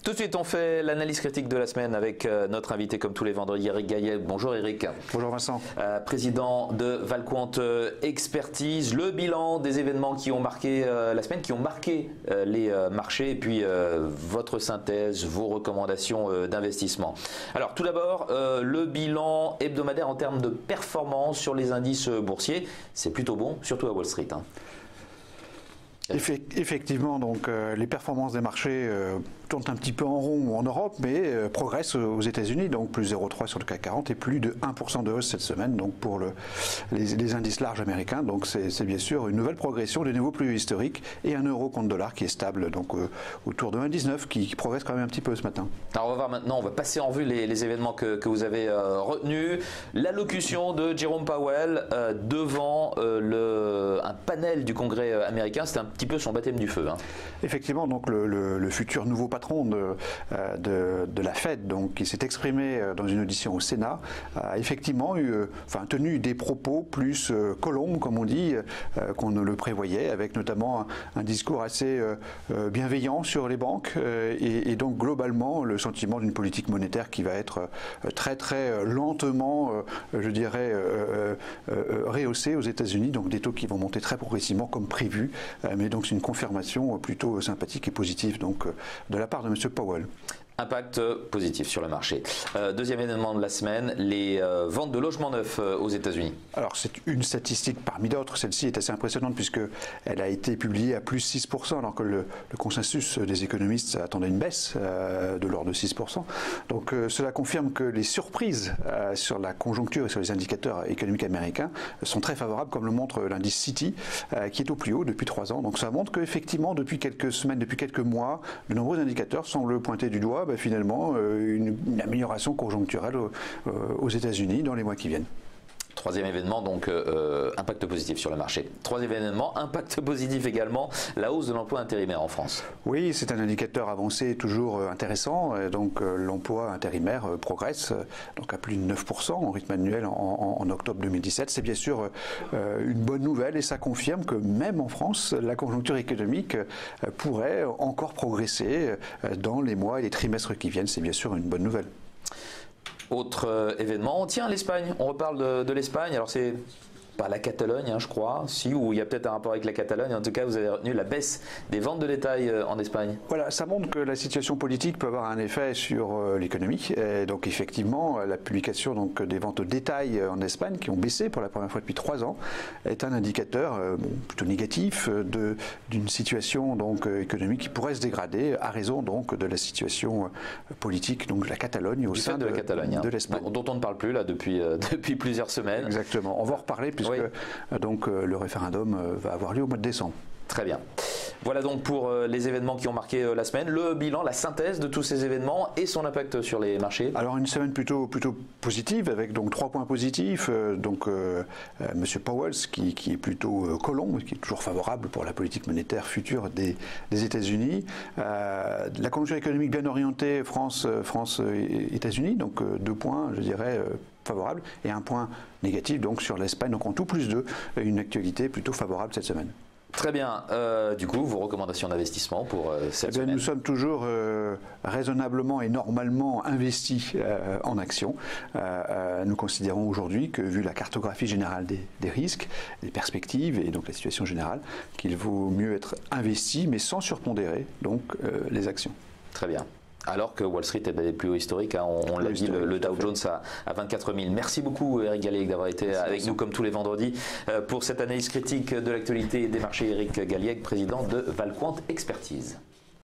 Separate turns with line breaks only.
Tout de suite, on fait l'analyse critique de la semaine avec notre invité, comme tous les vendredis, Eric Galliègue. Bonjour Eric.
Bonjour Vincent.
Président de Valquant Expertise. Le bilan des événements qui ont marqué la semaine, qui ont marqué les marchés, et puis votre synthèse, vos recommandations d'investissement. Alors tout d'abord, le bilan hebdomadaire en termes de performance sur les indices boursiers, c'est plutôt bon, surtout à Wall Street.
Effectivement, donc les performances des marchés tournent un petit peu en rond en Europe, mais progressent aux États-Unis, donc plus 0,3 sur le CAC 40 et plus de 1% de hausse cette semaine, donc pour les indices larges américains. Donc c'est bien sûr une nouvelle progression, des niveaux plus historiques, et un euro contre dollar qui est stable, donc autour de 1,19, qui progresse quand même un petit peu ce matin.
Alors on va voir maintenant, on va passer en revue les événements que vous avez retenus. L'allocution de Jerome Powell devant un panel du Congrès américain, c'était un petit peu son baptême du feu.
Effectivement, donc le futur nouveau patron de la Fed, donc, qui s'est exprimé dans une audition au Sénat, a effectivement tenu des propos plus colombes, comme on dit, qu'on ne le prévoyait, avec notamment un discours assez bienveillant sur les banques et donc globalement le sentiment d'une politique monétaire qui va être très très lentement, je dirais, rehaussée aux États-Unis, donc des taux qui vont monter très progressivement comme prévu, mais donc c'est une confirmation plutôt sympathique et positive donc de la part de M. Powell.
Impact positif sur le marché. Deuxième événement de la semaine, les ventes de logements neufs aux États-Unis.
Alors c'est une statistique parmi d'autres, celle-ci est assez impressionnante puisqu'elle a été publiée à plus 6%, alors que le consensus des économistes attendait une baisse de l'ordre de 6%. Donc cela confirme que les surprises sur la conjoncture et sur les indicateurs économiques américains sont très favorables, comme le montre l'indice Citi, qui est au plus haut depuis 3 ans. Donc ça montre qu'effectivement, depuis quelques semaines, depuis quelques mois, de nombreux indicateurs semblent pointer du doigt finalement une amélioration conjoncturelle aux États-Unis dans les mois qui viennent.
Troisième événement, donc impact positif sur le marché. Troisième événement, impact positif également, la hausse de l'emploi intérimaire en France.
Oui, c'est un indicateur avancé toujours intéressant. Donc l'emploi intérimaire progresse donc à plus de 9% en rythme annuel en octobre 2017. C'est bien sûr une bonne nouvelle et ça confirme que même en France, la conjoncture économique pourrait encore progresser dans les mois et les trimestres qui viennent. C'est bien sûr une bonne nouvelle.
Autre événement, tiens, l'Espagne, on reparle de l'Espagne, alors c'est pas la Catalogne, je crois, ou il y a peut-être un rapport avec la Catalogne, en tout cas vous avez retenu la baisse des ventes de détail en Espagne.
Voilà, ça montre que la situation politique peut avoir un effet sur l'économie, et donc effectivement la publication donc, des ventes de détail en Espagne, qui ont baissé pour la première fois depuis 3 ans, est un indicateur plutôt négatif d'une situation donc, économique qui pourrait se dégrader à raison donc, de la situation politique donc, de la Catalogne au sein
de la Catalogne,
de l'Espagne.
Dont on ne parle plus là depuis plusieurs semaines.
Exactement, on va en reparler puisque donc, le référendum va avoir lieu au mois de décembre.
Très bien. Voilà donc pour les événements qui ont marqué la semaine, le bilan, la synthèse de tous ces événements et son impact sur les marchés.
Alors une semaine plutôt positive avec donc 3 points positifs. Donc M. Powell qui est plutôt colombe, qui est toujours favorable pour la politique monétaire future des États-Unis. La conjoncture économique bien orientée France-États-Unis, donc 2 points, je dirais. Favorable et 1 point négatif donc sur l'Espagne, donc en tout plus 2, une actualité plutôt favorable cette semaine.
Très bien. Du coup, vos recommandations d'investissement pour cette semaine?
Nous sommes toujours raisonnablement et normalement investis en actions. Nous considérons aujourd'hui que, vu la cartographie générale des risques, des perspectives et donc la situation générale, qu'il vaut mieux être investi, mais sans surpondérer donc les actions.
Très bien. Alors que Wall Street est des plus hauts historiques, on l'a dit, le Dow Jones à 24 000. Merci beaucoup Eric Galliègue d'avoir été avec nous comme tous les vendredis pour cette analyse critique de l'actualité des marchés. Eric Galliègue, président de Valquant Expertise.